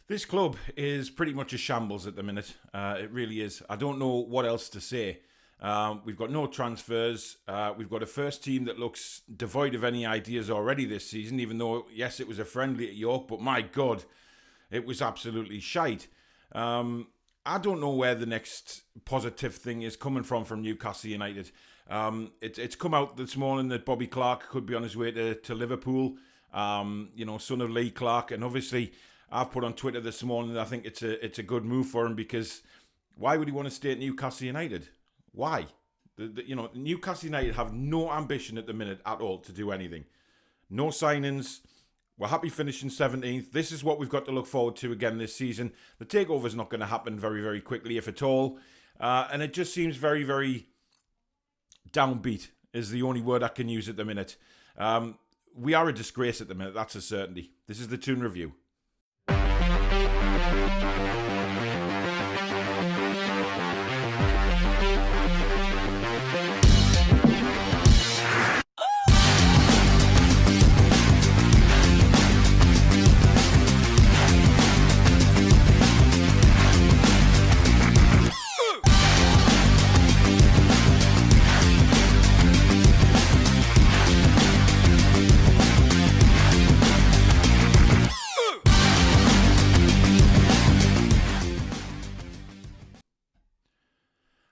This club is pretty much a shambles at the minute. It really is. I don't know what else to say. We've got no transfers. We've got a first team that looks devoid of any ideas already this season, even though, yes, it was a friendly at York, but my God, it was absolutely shite. I don't know where the next positive thing is coming from Newcastle United. It's come out this morning that Bobby Clark could be on his way to Liverpool, son of Lee Clark, and obviously I've put on Twitter this morning that I think it's a good move for him, because why would he want to stay at Newcastle United? Why? Newcastle United have no ambition at the minute at all to do anything. No signings. We're happy finishing 17th. This is what we've got to look forward to again this season. The takeover is not going to happen very, very quickly, if at all. And it just seems very, very downbeat is the only word I can use at the minute. We are a disgrace at the minute. That's a certainty. This is the Toon Review.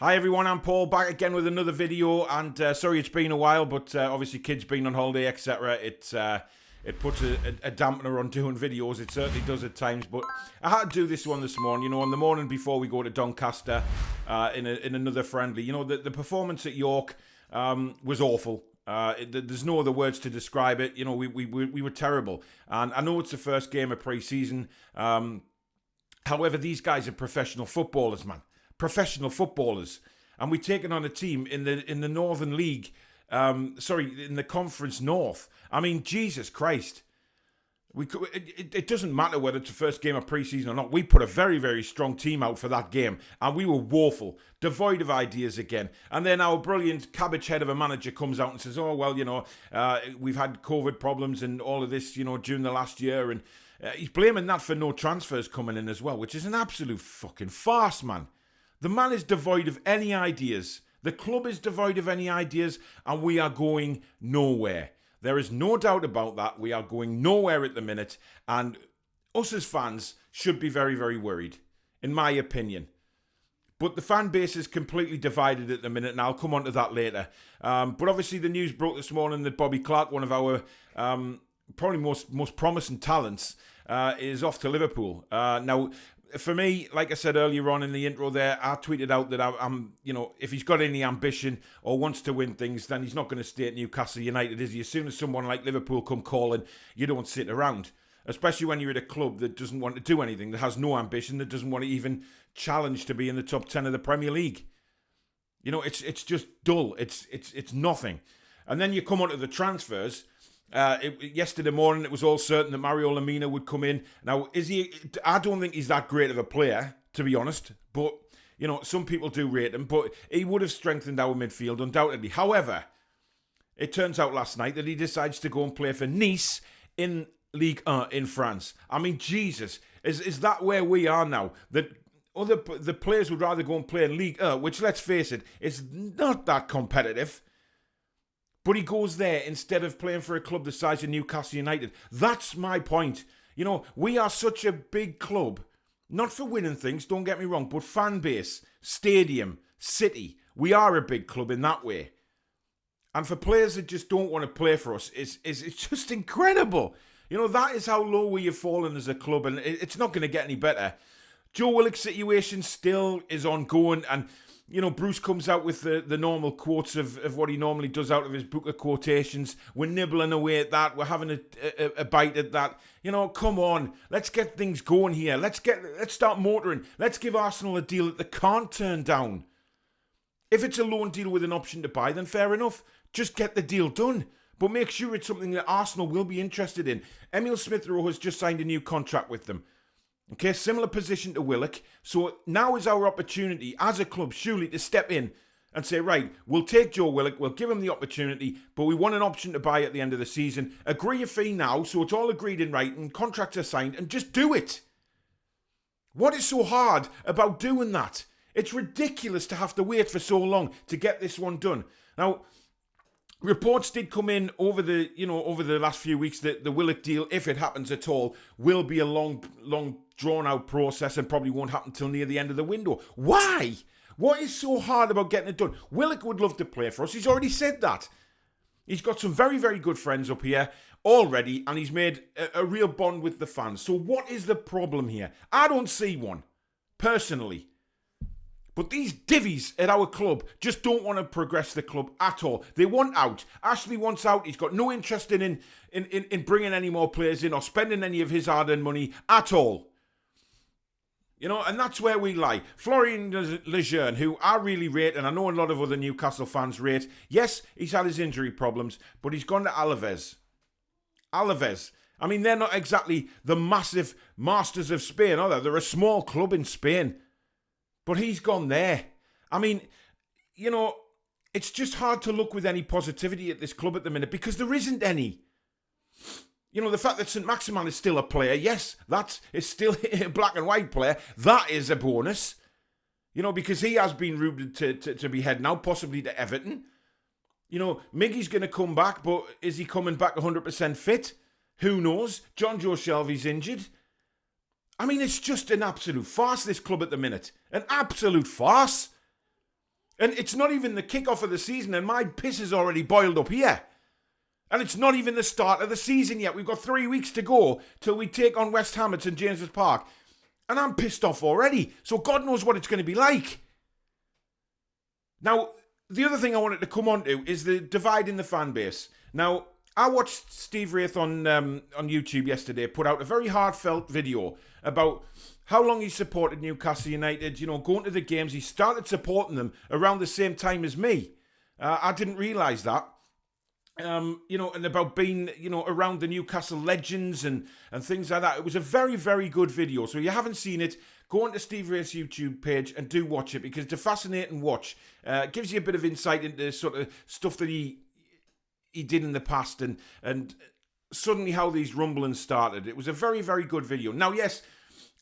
Hi everyone, I'm Paul, back again with another video, and sorry it's been a while, but obviously kids being on holiday, etc. It puts a dampener on doing videos. It certainly does at times, but I had to do this one this morning. On the morning before we go to Doncaster in another friendly. The performance at York was awful. There's no other words to describe it. We were terrible, and I know it's the first game of pre-season. However, these guys are professional footballers, man. Professional footballers, and we've taken on a team in the Northern League, in the Conference North. I mean, Jesus Christ, it doesn't matter whether it's the first game of pre-season or not. We put a very, very strong team out for that game, and we were woeful, devoid of ideas again. And then our brilliant cabbage head of a manager comes out and says, "Oh well, we've had COVID problems and all of this, during the last year," and he's blaming that for no transfers coming in as well, which is an absolute fucking farce, man. The man is devoid of any ideas. The club is devoid of any ideas, and we are going nowhere. There is no doubt about that. We are going nowhere at the minute, and us as fans should be very, very worried, in my opinion. But the fan base is completely divided at the minute, and I'll come on to that later. But obviously the news broke this morning that Bobby Clark, one of our probably most promising talents, is off to Liverpool. Now, for me, like I said earlier on in the intro there, I tweeted out that I'm if he's got any ambition or wants to win things, then he's not going to stay at Newcastle United, is he? As soon as someone like Liverpool come calling, you don't sit around. Especially when you're at a club that doesn't want to do anything, that has no ambition, that doesn't want to even challenge to be in the top 10 of the Premier League. It's just dull. It's nothing. And then you come on to the transfers. Yesterday morning, it was all certain that Mario Lemina would come in. Now, is he? I don't think he's that great of a player, to be honest. But some people do rate him. But he would have strengthened our midfield undoubtedly. However, it turns out last night that he decides to go and play for Nice in Ligue 1 in France. I mean, Jesus, is that where we are now? That the players would rather go and play in Ligue 1, which, let's face it, is not that competitive. But he goes there instead of playing for a club the size of Newcastle United. That's my point. We are such a big club. Not for winning things, don't get me wrong, but fan base, stadium, city. We are a big club in that way. And for players that just don't want to play for us, it's just incredible. That is how low we have fallen as a club, and it's not going to get any better. Joe Willock's situation still is ongoing, and Bruce comes out with the normal quotes of what he normally does out of his book of quotations. We're nibbling away at that. We're having a bite at that. Come on. Let's get things going here. Let's start motoring. Let's give Arsenal a deal that they can't turn down. If it's a loan deal with an option to buy, then fair enough. Just get the deal done. But make sure it's something that Arsenal will be interested in. Emil Smith-Rowe has just signed a new contract with them. Okay, similar position to Willock. So now is our opportunity as a club, surely, to step in and say, right, we'll take Joe Willock, we'll give him the opportunity, but we want an option to buy at the end of the season. Agree a fee now, so it's all agreed in writing, contracts are signed, and just do it. What is so hard about doing that? It's ridiculous to have to wait for so long to get this one done. Now, reports did come in over the last few weeks that the Willock deal, if it happens at all, will be a long drawn out process and probably won't happen till near the end of the window. Why? What is so hard about getting it done? Willock would love to play for us. He's already said that. He's got some very, very good friends up here already, and he's made a real bond with the fans. So what is the problem here? I don't see one, personally. But these divvies at our club just don't want to progress the club at all. They want out. Ashley wants out. He's got no interest in bringing any more players in or spending any of his hard-earned money at all. You know, and that's where we lie. Florian Lejeune, who I really rate, and I know a lot of other Newcastle fans rate, yes, he's had his injury problems, but he's gone to Alaves. I mean, they're not exactly the massive masters of Spain, are they? They're a small club in Spain. But he's gone there. I mean, you know, it's just hard to look with any positivity at this club at the minute because there isn't any. You know, the fact that St. Maximin is still a player, yes, that is still a black and white player. That is a bonus. You know, because he has been rumored to be heading out, possibly to Everton. You know, Miggy's going to come back, but is he coming back 100% fit? Who knows? John Joe Shelby's injured. I mean, it's just an absolute farce, this club at the minute. An absolute farce. And it's not even the kickoff of the season, and my piss is already boiled up here. And it's not even the start of the season yet. We've got 3 weeks to go till we take on West Ham at St James's Park. And I'm pissed off already. So God knows what it's going to be like. Now, the other thing I wanted to come on to is the divide in the fan base. Now, I watched Steve Wraith on YouTube yesterday put out a very heartfelt video about how long he supported Newcastle United, you know, going to the games. He started supporting them around the same time as me. I didn't realise that. You know, and about being, you know, around the Newcastle legends and things like that. It was a very, very good video. So if you haven't seen it, go on to Steve Wraith's YouTube page and do watch it because it's a fascinating watch. It gives you a bit of insight into sort of stuff that he did in the past and suddenly how these rumblings started. It was a very, very good video. Now, yes,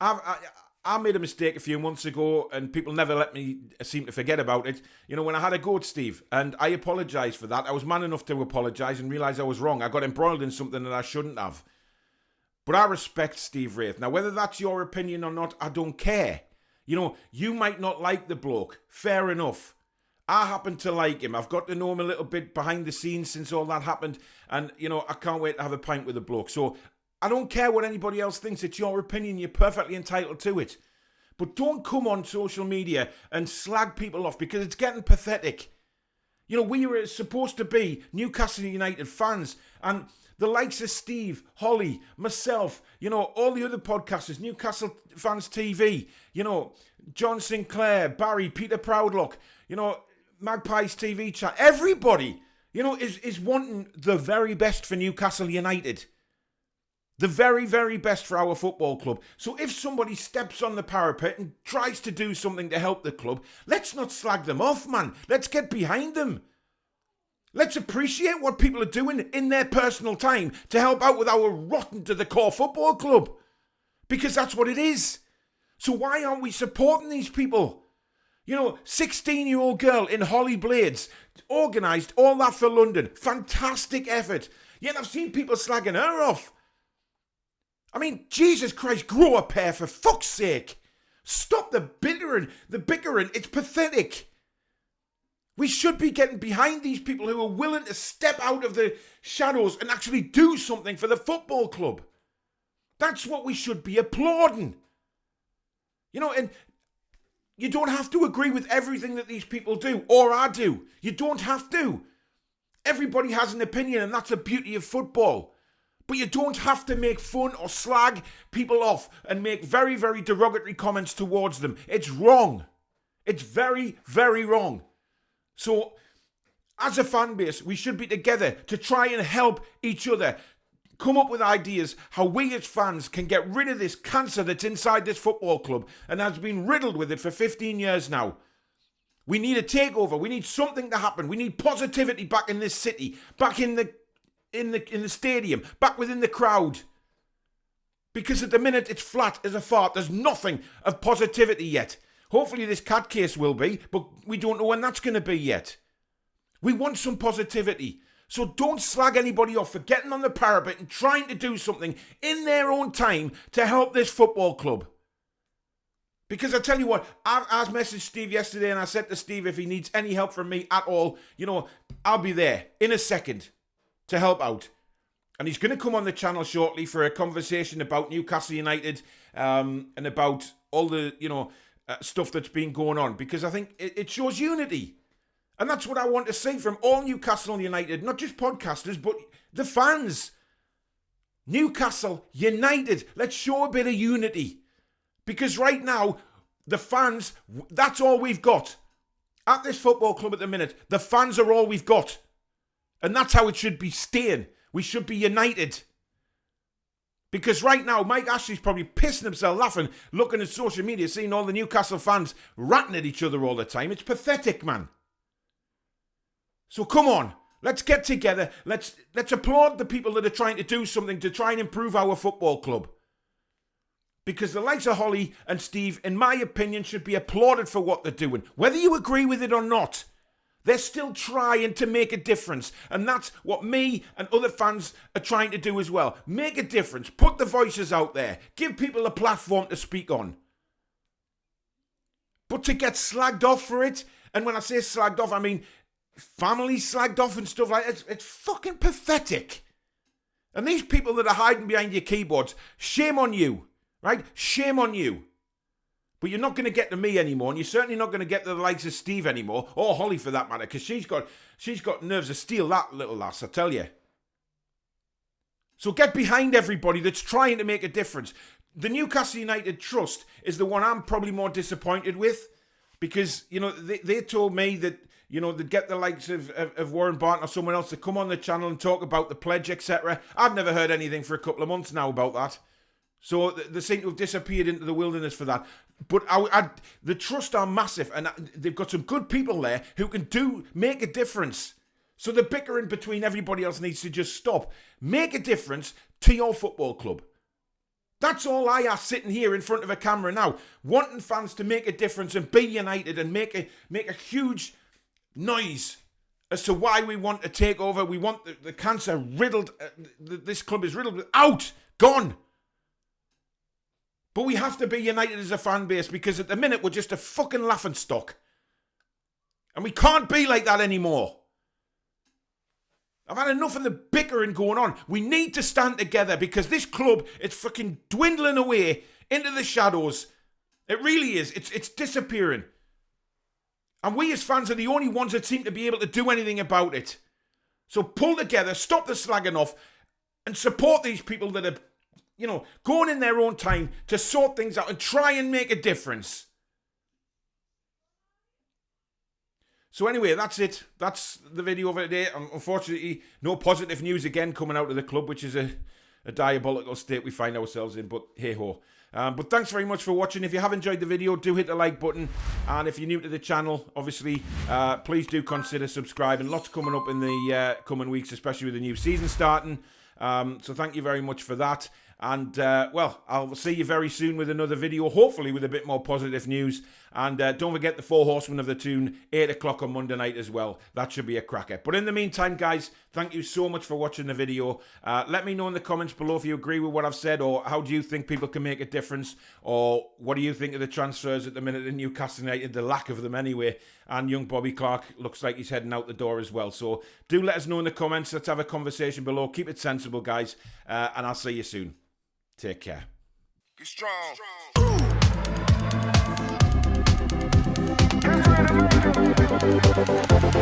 I made a mistake a few months ago and people never let me seem to forget about it. You know, when I had a go at Steve, and I apologise for that. I was man enough to apologise and realise I was wrong. I got embroiled in something that I shouldn't have. But I respect Steve Wraith. Now, whether that's your opinion or not, I don't care. You know, you might not like the bloke. Fair enough. I happen to like him. I've got to know him a little bit behind the scenes since all that happened. And, you know, I can't wait to have a pint with the bloke. So I don't care what anybody else thinks. It's your opinion. You're perfectly entitled to it. But don't come on social media and slag people off because it's getting pathetic. You know, we were supposed to be Newcastle United fans. And the likes of Steve, Holly, myself, you know, all the other podcasters, Newcastle Fans TV, you know, John Sinclair, Barry, Peter Proudlock, you know, Magpies TV chat, everybody, you know, is wanting the very best for Newcastle United. The very, very best for our football club. So if somebody steps on the parapet and tries to do something to help the club, let's not slag them off, man. Let's get behind them. Let's appreciate what people are doing in their personal time to help out with our rotten to the core football club. Because that's what it is. So why aren't we supporting these people? You know, 16-year-old girl in Holly Blades, organised all that for London. Fantastic effort. Yet I've seen people slagging her off. I mean, Jesus Christ, grow a pair for fuck's sake. Stop the bickering. It's pathetic. We should be getting behind these people who are willing to step out of the shadows and actually do something for the football club. That's what we should be applauding. You know, and you don't have to agree with everything that these people do, or I do. You don't have to. Everybody has an opinion, and that's the beauty of football. But you don't have to make fun or slag people off and make very, very derogatory comments towards them. It's wrong. It's very, very wrong. So, as a fan base, we should be together to try and help each other come up with ideas how we as fans can get rid of this cancer that's inside this football club and has been riddled with it for 15 years now. We need a takeover. We need something to happen. We need positivity back in this city, back in the stadium, back within the crowd. Because at the minute it's flat as a fart. There's nothing of positivity yet. Hopefully this cat case will be, but we don't know when that's going to be yet. We want some positivity. So don't slag anybody off for getting on the parapet and trying to do something in their own time to help this football club. Because I tell you what, I messaged Steve yesterday and I said to Steve, if he needs any help from me at all, you know, I'll be there in a second to help out. And he's going to come on the channel shortly for a conversation about Newcastle United and about all the, you know, stuff that's been going on. Because I think it shows unity. And that's what I want to see from all Newcastle United, not just podcasters, but the fans. Newcastle United, let's show a bit of unity. Because right now, the fans, that's all we've got. At this football club at the minute, the fans are all we've got. And that's how it should be staying. We should be united. Because right now, Mike Ashley's probably pissing himself laughing, looking at social media, seeing all the Newcastle fans ratting at each other all the time. It's pathetic, man. So come on, let's get together. Let's applaud the people that are trying to do something to try and improve our football club. Because the likes of Holly and Steve, in my opinion, should be applauded for what they're doing. Whether you agree with it or not, they're still trying to make a difference. And that's what me and other fans are trying to do as well. Make a difference. Put the voices out there. Give people a platform to speak on. But to get slagged off for it, and when I say slagged off, I mean family slagged off and stuff like that, it's fucking pathetic. And these people that are hiding behind your keyboards, shame on you. Right? Shame on you. But you're not going to get to me anymore, and you're certainly not going to get to the likes of Steve anymore, or Holly for that matter, because she's got nerves of steel, that little lass, I tell you. So get behind everybody that's trying to make a difference. The Newcastle United Trust is the one I'm probably more disappointed with, because, you know, they told me that, you know, they'd get the likes of Warren Barton or someone else to come on the channel and talk about the pledge, etc. I've never heard anything for a couple of months now about that. So they seem to have disappeared into the wilderness for that. But the trust are massive, and they've got some good people there who can make a difference. So the bickering between everybody else needs to just stop. Make a difference to your football club. That's all I ask sitting here in front of a camera now. Wanting fans to make a difference and be united and make a huge noise as to why we want a takeover. We want the cancer riddled. This club is riddled with out, gone. But we have to be united as a fan base, because at the minute we're just a fucking laughing stock. And we can't be like that anymore. I've had enough of the bickering going on. We need to stand together, because this club is fucking dwindling away into the shadows. It really is. It's disappearing. And we as fans are the only ones that seem to be able to do anything about it. So pull together, stop the slagging off, and support these people that are, you know, going in their own time to sort things out and try and make a difference. So anyway, that's it. That's the video of it today. Unfortunately, no positive news again coming out of the club, which is a diabolical state we find ourselves in, but hey-ho. But thanks very much for watching. If you have enjoyed the video, do hit the like button. And if you're new to the channel, obviously, please do consider subscribing. Lots coming up in the coming weeks, especially with the new season starting. So thank you very much for that. And, well, I'll see you very soon with another video, hopefully with a bit more positive news. And don't forget the 4 Horsemen of the Toon, 8 o'clock on Monday night as well. That should be a cracker. But in the meantime, guys, thank you so much for watching the video. Let me know in the comments below if you agree with what I've said, or how do you think people can make a difference, or what do you think of the transfers at the minute in Newcastle United, the lack of them anyway. And young Bobby Clark looks like he's heading out the door as well. So do let us know in the comments. Let's have a conversation below. Keep it sensible, guys. And I'll see you soon. Take care. Be strong. Be strong.